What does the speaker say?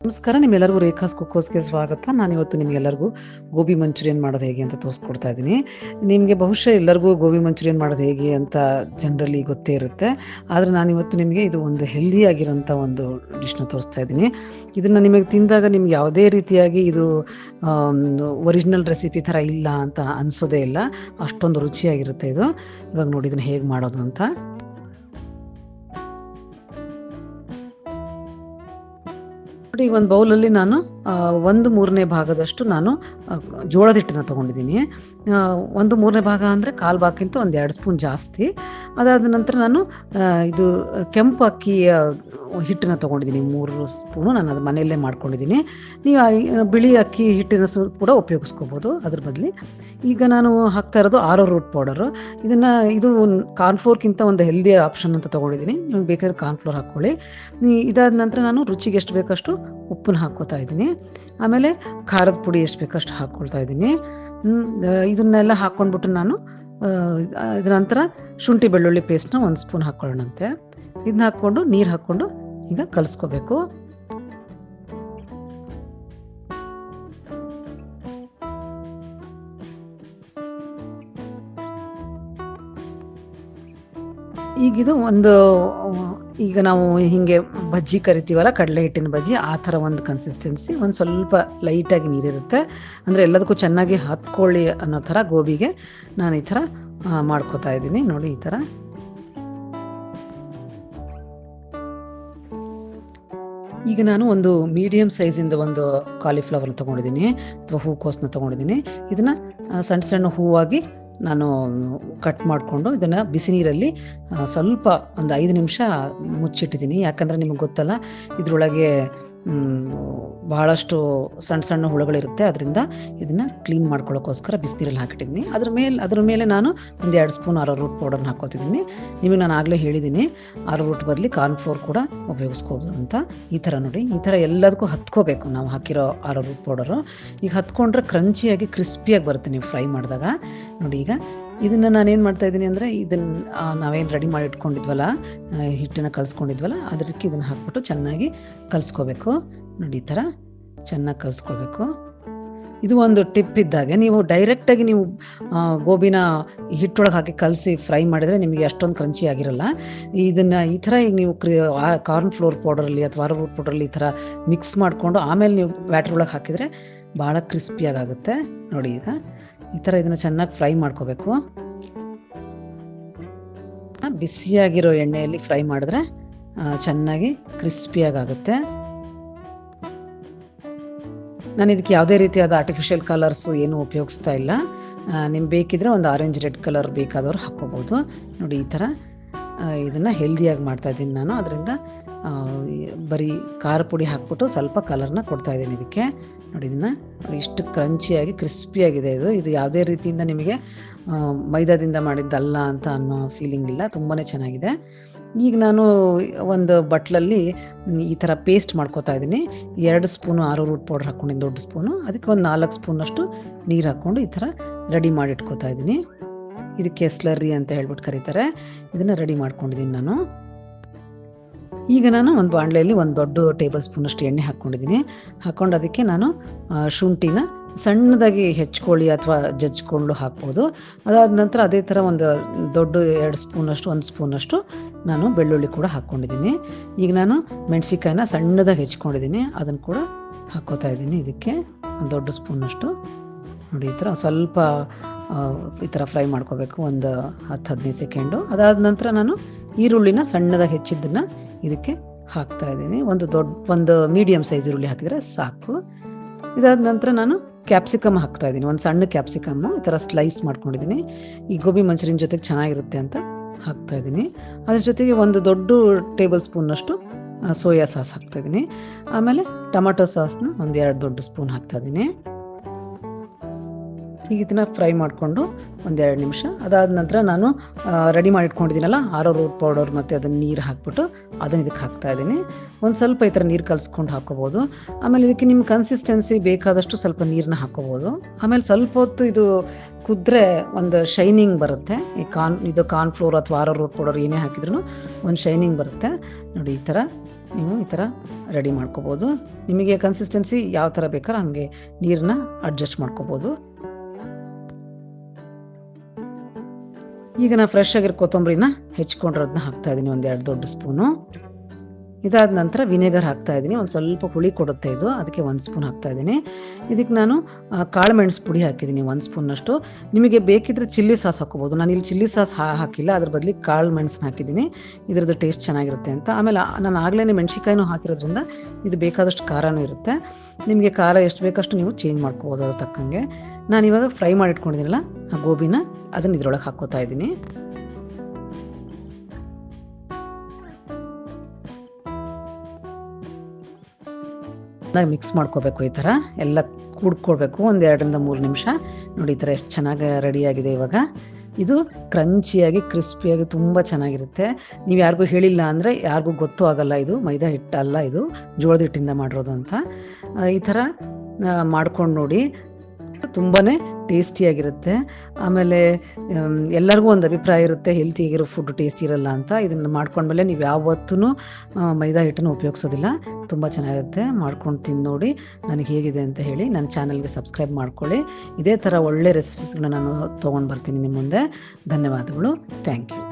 ನಮಸ್ಕಾರ, ನಿಮ್ಮೆಲ್ಲರಿಗೂ ರೇಖಾಸ್ ಕುಕ್ಕೋಸ್ಗೆ ಸ್ವಾಗತ. ನಾನಿವತ್ತು ನಿಮಗೆಲ್ಲರಿಗೂ ಗೋಬಿ ಮಂಚೂರಿಯನ್ ಮಾಡೋದು ಹೇಗೆ ಅಂತ ತೋರಿಸ್ಕೊಡ್ತಾ ಇದ್ದೀನಿ. ನಿಮಗೆ ಬಹುಶಃ ಎಲ್ಲರಿಗೂ ಗೋಬಿ ಮಂಚೂರಿಯನ್ ಮಾಡೋದು ಹೇಗೆ ಅಂತ ಜನರಲಿ ಗೊತ್ತೇ ಇರುತ್ತೆ. ಆದರೆ ನಾನಿವತ್ತು ನಿಮಗೆ ಇದು ಒಂದು ಹೆಲ್ದಿ ಆಗಿರೋಂಥ ಒಂದು ಡಿಶ್ನ ತೋರಿಸ್ತಾ ಇದ್ದೀನಿ. ಇದನ್ನು ನಿಮಗೆ ತಿಂದಾಗ ನಿಮ್ಗೆ ಯಾವುದೇ ರೀತಿಯಾಗಿ ಇದು ಒರಿಜಿನಲ್ ರೆಸಿಪಿ ಥರ ಇಲ್ಲ ಅಂತ ಅನಿಸೋದೇ ಇಲ್ಲ. ಅಷ್ಟೊಂದು ರುಚಿಯಾಗಿರುತ್ತೆ ಇದು. ಇವಾಗ ನೋಡಿ ಇದನ್ನು ಹೇಗೆ ಮಾಡೋದು ಅಂತ. ಈ ಒಂದು ಬೌಲಲ್ಲಿ ನಾನು 1/3 ಭಾಗದಷ್ಟು ನಾನು ಜೋಳದ ಹಿಟ್ಟನ್ನು ತೊಗೊಂಡಿದ್ದೀನಿ. 1/3 ಭಾಗ ಅಂದರೆ ಕಾಲು ಭಾಗಕ್ಕಿಂತ 1-2 ಸ್ಪೂನ್ ಜಾಸ್ತಿ. ಅದಾದ ನಂತರ ನಾನು ಇದು ಕೆಂಪು ಅಕ್ಕಿಯ ಹಿಟ್ಟನ್ನು ತೊಗೊಂಡಿದ್ದೀನಿ 3 ಸ್ಪೂನು. ನಾನು ಅದು ಮನೆಯಲ್ಲೇ ಮಾಡ್ಕೊಂಡಿದ್ದೀನಿ. ನೀವು ಬಿಳಿ ಅಕ್ಕಿ ಹಿಟ್ಟಿನ ಕೂಡ ಉಪಯೋಗಿಸ್ಕೋಬೋದು ಅದ್ರ ಬದಲಿ. ಈಗ ನಾನು ಹಾಕ್ತಾ ಇರೋದು ಆರೋ ರೂಟ್ ಪೌಡರು. ಇದು ಕಾರ್ನ್ಫ್ಲೋರ್ಗಿಂತ ಒಂದು ಹೆಲ್ದಿ ಆಪ್ಷನ್ ಅಂತ ತೊಗೊಂಡಿದ್ದೀನಿ. ನಿಮ್ಗೆ ಬೇಕಾದ್ರೆ ಕಾರ್ನ್ಫ್ಲೋರ್ ಹಾಕ್ಕೊಳ್ಳಿ. ಇದಾದ ನಂತರ ನಾನು ರುಚಿಗೆ ಎಷ್ಟು ಬೇಕಷ್ಟು ಉಪ್ಪನ್ನು ಹಾಕ್ಕೋತಾ ಇದ್ದೀನಿ. ಆಮೇಲೆ ಖಾರದ ಪುಡಿ ಎಷ್ಟು ಬೇಕಷ್ಟು ಹಾಕ್ಕೊಳ್ತಾ ಇದ್ದೀನಿ. ಇದನ್ನೆಲ್ಲ ಹಾಕ್ಕೊಂಡ್ಬಿಟ್ಟು ನಾನು ಇದರ ನಂತರ ಶುಂಠಿ ಬೆಳ್ಳುಳ್ಳಿ ಪೇಸ್ಟ್ನ 1 ಸ್ಪೂನ್ ಹಾಕ್ಕೊಳ್ಳೋಣಂತೆ. ಇದನ್ನ ಹಾಕ್ಕೊಂಡು ನೀರು ಹಾಕ್ಕೊಂಡು ಈಗ ಕಲಿಸ್ಕೋಬೇಕು. ಈಗಿದು ಈಗ ನಾವು ಹೀಗೆ ಬಜ್ಜಿ ಕರಿತೀವಲ್ಲ, ಕಡಲೆ ಹಿಟ್ಟಿನ ಬಜ್ಜಿ, ಆ ಥರ ಒಂದು ಕನ್ಸಿಸ್ಟೆನ್ಸಿ. ಒಂದು ಸ್ವಲ್ಪ ಲೈಟಾಗಿ ನೀರಿರುತ್ತೆ, ಅಂದರೆ ಎಲ್ಲದಕ್ಕೂ ಚೆನ್ನಾಗಿ ಹತ್ಕೊಳ್ಳಿ ಅನ್ನೋ ಥರ ಗೋಬಿಗೆ ನಾನು ಈ ಥರ ಮಾಡ್ಕೋತಾ ಇದ್ದೀನಿ. ನೋಡಿ ಈ ಥರ. ಈಗ ನಾನು ಒಂದು ಮೀಡಿಯಮ್ ಸೈಜಿಂದ ಒಂದು ಕಾಲಿಫ್ಲವರ್ನ ತೊಗೊಂಡಿದ್ದೀನಿ, ಅಥವಾ ಹೂಕೋಸನ್ನ ತೊಗೊಂಡಿದ್ದೀನಿ. ಇದನ್ನು ಸಣ್ಣ ಸಣ್ಣ ಹೂವಾಗಿ ನಾನು ಕಟ್ ಮಾಡಿಕೊಂಡು ಇದನ್ನು ಬಿಸಿ ನೀರಲ್ಲಿ ಸ್ವಲ್ಪ ಒಂದು 5 ನಿಮಿಷ ಮುಚ್ಚಿಟ್ಟಿದ್ದೀನಿ. ಯಾಕಂದರೆ ನಿಮಗೆ ಗೊತ್ತಲ್ಲ, ಇದರೊಳಗೆ ಬಹಳಷ್ಟು ಸಣ್ಣ ಸಣ್ಣ ಹುಳುಗಳಿರುತ್ತೆ. ಅದರಿಂದ ಇದನ್ನು ಕ್ಲೀನ್ ಮಾಡ್ಕೊಳ್ಳೋಕ್ಕೋಸ್ಕರ ಬಿಸಿನೀರಲ್ಲಿ ಹಾಕಿಟ್ಟಿದ್ದೀನಿ. ಅದ್ರ ಮೇಲೆ ನಾನು 1-2 ಸ್ಪೂನ್ ಆರೋ ರೂಟ್ ಪೌಡರ್ನ ಹಾಕೋತಿದ್ದೀನಿ. ನಿಮಗೆ ನಾನು ಆಗಲೇ ಹೇಳಿದ್ದೀನಿ, ಆರೋ ರೂಟ್ ಬದಲಿ ಕಾರ್ನ್ಫ್ಲೋರ್ ಕೂಡ ಉಪಯೋಗಿಸ್ಕೋಬೋದು ಅಂತ. ಈ ಥರ ನೋಡಿ, ಈ ಥರ ಎಲ್ಲದಕ್ಕೂ ಹತ್ಕೋಬೇಕು ನಾವು ಹಾಕಿರೋ ಆರೋ ರೂಟ್ ಪೌಡರು. ಈಗ ಹತ್ಕೊಂಡ್ರೆ ಕ್ರಂಚಿಯಾಗಿ ಕ್ರಿಸ್ಪಿಯಾಗಿ ಬರುತ್ತೆ ನೀವು ಫ್ರೈ ಮಾಡಿದಾಗ. ನೋಡಿ, ಈಗ ಇದನ್ನು ನಾನೇನು ಮಾಡ್ತಾಯಿದ್ದೀನಿ ಅಂದರೆ, ನಾವೇನು ರೆಡಿ ಮಾಡಿ ಇಟ್ಕೊಂಡಿದ್ವಲ್ಲ, ಹಿಟ್ಟನ್ನು ಕಲಿಸ್ಕೊಂಡಿದ್ವಲ್ಲ, ಅದಕ್ಕೆ ಇದನ್ನು ಹಾಕ್ಬಿಟ್ಟು ಚೆನ್ನಾಗಿ ಕಲಿಸ್ಕೋಬೇಕು. ನೋಡಿ, ಈ ಥರ ಚೆನ್ನಾಗಿ ಕಲಿಸ್ಕೊಳ್ಬೇಕು. ಇದು ಒಂದು ಟಿಪ್ ಇದ್ದಾಗೆ, ನೀವು ಡೈರೆಕ್ಟಾಗಿ ನೀವು ಗೋಬಿನ ಹಿಟ್ಟೊಳಗೆ ಹಾಕಿ ಕಲಸಿ ಫ್ರೈ ಮಾಡಿದರೆ ನಿಮಗೆ ಅಷ್ಟೊಂದು ಕ್ರಂಚಿ ಆಗಿರಲ್ಲ. ಇದನ್ನು ಈ ಥರ ಈಗ ನೀವು ಕಾರ್ನ್ಫ್ಲೋರ್ ಪೌಡರಲ್ಲಿ ಅಥವಾ ಆರೋ ರೂಟ್ ಪೌಡರಲ್ಲಿ ಈ ಥರ ಮಿಕ್ಸ್ ಮಾಡಿಕೊಂಡು ಆಮೇಲೆ ನೀವು ಬ್ಯಾಟ್ರ್ ಒಳಗೆ ಹಾಕಿದರೆ ಭಾಳ ಕ್ರಿಸ್ಪಿಯಾಗುತ್ತೆ. ನೋಡಿ, ಈಗ ಈ ಥರ ಇದನ್ನು ಚೆನ್ನಾಗಿ ಫ್ರೈ ಮಾಡ್ಕೋಬೇಕು. ಬಿಸಿಯಾಗಿರೋ ಎಣ್ಣೆಯಲ್ಲಿ ಫ್ರೈ ಮಾಡಿದ್ರೆ ಚೆನ್ನಾಗಿ ಕ್ರಿಸ್ಪಿಯಾಗುತ್ತೆ. ನಾನು ಇದಕ್ಕೆ ಯಾವುದೇ ರೀತಿಯಾದ ಆರ್ಟಿಫಿಷಿಯಲ್ ಕಲರ್ಸು ಏನೂ ಉಪಯೋಗಿಸ್ತಾ ಇಲ್ಲ. ನಿಮ್ಗೆ ಬೇಕಿದ್ರೆ ಒಂದು ಆರೆಂಜ್ ರೆಡ್ ಕಲರ್ ಬೇಕಾದವ್ರು ಹಾಕ್ಕೋಬೋದು. ನೋಡಿ, ಈ ಥರ ಇದನ್ನು ಹೆಲ್ದಿಯಾಗಿ ಮಾಡ್ತಾಯಿದ್ದೀನಿ ನಾನು. ಅದರಿಂದ ಬರೀ ಖಾರ ಪುಡಿ ಹಾಕ್ಬಿಟ್ಟು ಸ್ವಲ್ಪ ಕಲರ್ನ ಕೊಡ್ತಾಯಿದ್ದೀನಿ ಇದಕ್ಕೆ. ನೋಡಿ, ಇದನ್ನು ಇಷ್ಟು ಕ್ರಂಚಿಯಾಗಿ ಕ್ರಿಸ್ಪಿಯಾಗಿದೆ. ಇದು ಯಾವುದೇ ರೀತಿಯಿಂದ ನಿಮಗೆ ಮೈದಾದಿಂದ ಮಾಡಿದ್ದಲ್ಲ ಅಂತ ಅನ್ನೋ ಫೀಲಿಂಗ್ ಇಲ್ಲ. ತುಂಬಾ ಚೆನ್ನಾಗಿದೆ. ಈಗ ನಾನು ಒಂದು ಬಟ್ಲಲ್ಲಿ ಈ ಥರ ಪೇಸ್ಟ್ ಮಾಡ್ಕೋತಾ ಇದ್ದೀನಿ. 2 ಸ್ಪೂನು ಆರೋ ರೂಟ್ ಪೌಡರ್ ಹಾಕ್ಕೊಂಡಿದ್ದೀನಿ, ದೊಡ್ಡ ಸ್ಪೂನು. ಅದಕ್ಕೆ ಒಂದು 4 ಸ್ಪೂನಷ್ಟು ನೀರು ಹಾಕ್ಕೊಂಡು ಈ ಥರ ರೆಡಿ ಮಾಡಿ ಇಟ್ಕೋತಾ ಇದ್ದೀನಿ. ಇದಕ್ಕೆ ಸ್ಲರ್ರಿ ಅಂತ ಹೇಳ್ಬಿಟ್ಟು ಕರೀತಾರೆ. ಇದನ್ನು ರೆಡಿ ಮಾಡ್ಕೊಂಡಿದ್ದೀನಿ ನಾನು. ಈಗ ನಾನು ಒಂದು ಬಾಣಲೆಯಲ್ಲಿ ಒಂದು ದೊಡ್ಡ ಟೇಬಲ್ ಸ್ಪೂನಷ್ಟು ಎಣ್ಣೆ ಹಾಕ್ಕೊಂಡಿದ್ದೀನಿ. ಹಾಕ್ಕೊಂಡು ಅದಕ್ಕೆ ನಾನು ಶುಂಠಿನ ಸಣ್ಣದಾಗಿ ಹೆಚ್ಕೊಳ್ಳಿ ಅಥವಾ ಜಜ್ಕೊಂಡು ಹಾಕ್ಬೋದು. ಅದಾದ ನಂತರ ಅದೇ ಥರ ಒಂದು ದೊಡ್ಡ 2 ಸ್ಪೂನಷ್ಟು 1 ಸ್ಪೂನಷ್ಟು ನಾನು ಬೆಳ್ಳುಳ್ಳಿ ಕೂಡ ಹಾಕ್ಕೊಂಡಿದ್ದೀನಿ. ಈಗ ನಾನು ಮೆಣಸಿಕಾಯಿನ ಸಣ್ಣದಾಗಿ ಹೆಚ್ಕೊಂಡಿದ್ದೀನಿ, ಅದನ್ನು ಕೂಡ ಹಾಕ್ಕೋತಾ ಇದ್ದೀನಿ. ಇದಕ್ಕೆ ಒಂದು ದೊಡ್ಡ ಸ್ಪೂನಷ್ಟು. ನೋಡಿ, ಈ ಥರ ಸ್ವಲ್ಪ ಈ ಥರ ಫ್ರೈ ಮಾಡ್ಕೋಬೇಕು ಒಂದು 10-15 ಸೆಕೆಂಡು. ಅದಾದ ನಂತರ ನಾನು ಈರುಳ್ಳಿನ ಸಣ್ಣದಾಗಿ ಹೆಚ್ಚಿದ್ದನ್ನು ಇದಕ್ಕೆ ಹಾಕ್ತಾ ಇದ್ದೀನಿ. ಒಂದು ಮೀಡಿಯಮ್ ಸೈಜ್ ಈರುಳ್ಳಿ ಹಾಕಿದರೆ ಸಾಕು. ಇದಾದ ನಂತರ ನಾನು ಕ್ಯಾಪ್ಸಿಕಮ್ ಹಾಕ್ತಾ ಇದ್ದೀನಿ. ಒಂದು ಸಣ್ಣ ಕ್ಯಾಪ್ಸಿಕಮ್ಮು ಈ ಥರ ಸ್ಲೈಸ್ ಮಾಡ್ಕೊಂಡಿದ್ದೀನಿ. ಈ ಗೋಬಿ ಮಂಚೂರಿಯನ್ ಜೊತೆಗೆ ಚೆನ್ನಾಗಿರುತ್ತೆ ಅಂತ ಹಾಕ್ತಾ ಇದ್ದೀನಿ. ಅದ್ರ ಜೊತೆಗೆ ಒಂದು ದೊಡ್ಡ ಟೇಬಲ್ ಸ್ಪೂನಷ್ಟು ಸೋಯಾ ಸಾಸ್ ಹಾಕ್ತಾಯಿದ್ದೀನಿ. ಆಮೇಲೆ ಟೊಮೆಟೊ ಸಾಸ್ನ 1-2 ದೊಡ್ಡ ಸ್ಪೂನ್ ಹಾಕ್ತಾಯಿದ್ದೀನಿ. ಈಗ ಇದನ್ನು ಫ್ರೈ ಮಾಡಿಕೊಂಡು 1-2 ನಿಮಿಷ. ಅದಾದ ನಂತರ ನಾನು ರೆಡಿ ಮಾಡಿ ಇಟ್ಕೊಂಡಿದ್ದೀನಲ್ಲ ಆರೋ ರೂಟ್ ಪೌಡರ್ ಮತ್ತು ಅದನ್ನು ನೀರು ಹಾಕ್ಬಿಟ್ಟು ಅದನ್ನು ಇದಕ್ಕೆ ಹಾಕ್ತಾಯಿದ್ದೀನಿ. ಒಂದು ಸ್ವಲ್ಪ ಈ ಥರ ನೀರು ಕಲಿಸ್ಕೊಂಡು ಹಾಕ್ಕೋಬೋದು. ಆಮೇಲೆ ಇದಕ್ಕೆ ನಿಮ್ಮ ಕನ್ಸಿಸ್ಟೆನ್ಸಿ ಬೇಕಾದಷ್ಟು ಸ್ವಲ್ಪ ನೀರನ್ನ ಹಾಕ್ಕೋಬೋದು. ಆಮೇಲೆ ಸ್ವಲ್ಪ ಹೊತ್ತು ಇದು ಕುದ್ರೆ ಒಂದು ಶೈನಿಂಗ್ ಬರುತ್ತೆ. ಇದು ಕಾರ್ನ್ಫ್ಲೋರ್ ಅಥವಾ ಆರೋ ರೂಟ್ ಪೌಡರ್ ಏನೇ ಹಾಕಿದ್ರೂ ಒಂದು ಶೈನಿಂಗ್ ಬರುತ್ತೆ. ನೋಡಿ, ಈ ಥರ ನೀವು ಈ ಥರ ರೆಡಿ ಮಾಡ್ಕೋಬೋದು. ನಿಮಗೆ ಕನ್ಸಿಸ್ಟೆನ್ಸಿ ಯಾವ ಥರ ಬೇಕಾದ್ರೆ ಹಾಗೆ ನೀರನ್ನ ಅಡ್ಜಸ್ಟ್ ಮಾಡ್ಕೋಬೋದು. ಈಗ ನಾನು ಫ್ರೆಶ್ ಆಗಿರೋ ಕೊತ್ತಂಬರಿನ ಹೆಚ್ಕೊಂಡಿರೋದನ್ನ ಹಾಕ್ತಾಯಿದ್ದೀನಿ, 1-2 ದೊಡ್ಡ ಸ್ಪೂನು. ಇದಾದ ನಂತರ ವಿನೆಗರ್ ಹಾಕ್ತಾಯಿದ್ದೀನಿ, ಒಂದು ಸ್ವಲ್ಪ ಹುಳಿ ಕೊಡುತ್ತೆ ಇದು, ಅದಕ್ಕೆ 1 ಸ್ಪೂನ್ ಹಾಕ್ತಾಯಿದ್ದೀನಿ. ಇದಕ್ಕೆ ನಾನು ಕಾಳು ಮೆಣಸು ಪುಡಿ ಹಾಕಿದ್ದೀನಿ 1 ಸ್ಪೂನಷ್ಟು. ನಿಮಗೆ ಬೇಕಿದ್ರೆ ಚಿಲ್ಲಿ ಸಾಸ್ ಹಾಕ್ಕೋಬೋದು. ನಾನು ಇಲ್ಲಿ ಚಿಲ್ಲಿ ಸಾಸ್ ಹಾಕಿಲ್ಲ, ಅದ್ರ ಬದಲು ಕಾಳು ಮೆಣಸನ್ನ ಹಾಕಿದ್ದೀನಿ, ಇದ್ರದ್ದು ಟೇಸ್ಟ್ ಚೆನ್ನಾಗಿರುತ್ತೆ ಅಂತ. ಆಮೇಲೆ ನಾನು ಆಗಲೇ ಮೆಣಸಿಕಾಯಿನೂ ಹಾಕಿರೋದ್ರಿಂದ ಇದು ಬೇಕಾದಷ್ಟು ಖಾರನೂ ಇರುತ್ತೆ. ನಿಮಗೆ ಖಾರ ಎಷ್ಟು ಬೇಕಷ್ಟು ನೀವು ಚೇಂಜ್ ಮಾಡ್ಕೋಬೋದು ಅದ್ರ ತಕ್ಕಂಗೆ. ನಾನು ಇವಾಗ ಫ್ರೈ ಮಾಡಿ ಇಟ್ಕೊಂಡಿದ್ದೀನಲ್ಲ ಆ ಗೋಬಿನ ಅದನ್ನು ಇದ್ರೊಳಗೆ ಹಾಕ್ಕೋತಾ ಇದ್ದೀನಿ. ಮಿಕ್ಸ್ ಮಾಡ್ಕೋಬೇಕು, ಈ ಥರ ಎಲ್ಲ ಕೂಡ್ಕೊಳ್ಬೇಕು 1-2-3 ನಿಮಿಷ. ನೋಡಿ ಈ ಥರ ಎಷ್ಟು ಚೆನ್ನಾಗಿ ರೆಡಿಯಾಗಿದೆ. ಇವಾಗ ಇದು ಕ್ರಂಚಿಯಾಗಿ ಕ್ರಿಸ್ಪಿಯಾಗಿ ತುಂಬ ಚೆನ್ನಾಗಿರುತ್ತೆ. ನೀವು ಯಾರಿಗೂ ಹೇಳಿಲ್ಲ ಅಂದರೆ ಯಾರಿಗೂ ಗೊತ್ತೂ ಆಗಲ್ಲ ಇದು ಮೈದಾ ಹಿಟ್ಟಲ್ಲ, ಇದು ಜೋಳದ ಹಿಟ್ಟಿಂದ ಮಾಡಿರೋದು ಅಂತ. ಈ ಥರ ಮಾಡ್ಕೊಂಡು ನೋಡಿ, ತುಂಬಾ ಟೇಸ್ಟಿಯಾಗಿರುತ್ತೆ. ಆಮೇಲೆ ಎಲ್ಲರಿಗೂ ಒಂದು ಅಭಿಪ್ರಾಯ ಇರುತ್ತೆ ಹೆಲ್ತಿಯಾಗಿರೋ ಫುಡ್ ಟೇಸ್ಟಿ ಇರಲ್ಲ ಅಂತ. ಇದನ್ನು ಮಾಡ್ಕೊಂಡ್ಮೇಲೆ ನೀವು ಯಾವತ್ತೂ ಮೈದಾ ಹಿಟ್ಟನ್ನು ಉಪಯೋಗಿಸೋದಿಲ್ಲ, ತುಂಬ ಚೆನ್ನಾಗಿರುತ್ತೆ. ಮಾಡ್ಕೊಂಡು ತಿಂದು ನೋಡಿ ನನಗೆ ಹೇಗಿದೆ ಅಂತ ಹೇಳಿ. ನನ್ನ ಚಾನಲ್ಗೆ ಸಬ್ಸ್ಕ್ರೈಬ್ ಮಾಡ್ಕೊಳ್ಳಿ. ಇದೇ ಥರ ಒಳ್ಳೆ ರೆಸಿಪೀಸ್ಗಳನ್ನ ನಾನು ತೊಗೊಂಡು ಬರ್ತೀನಿ ನಿಮ್ಮ ಮುಂದೆ. ಧನ್ಯವಾದಗಳು. Thank you.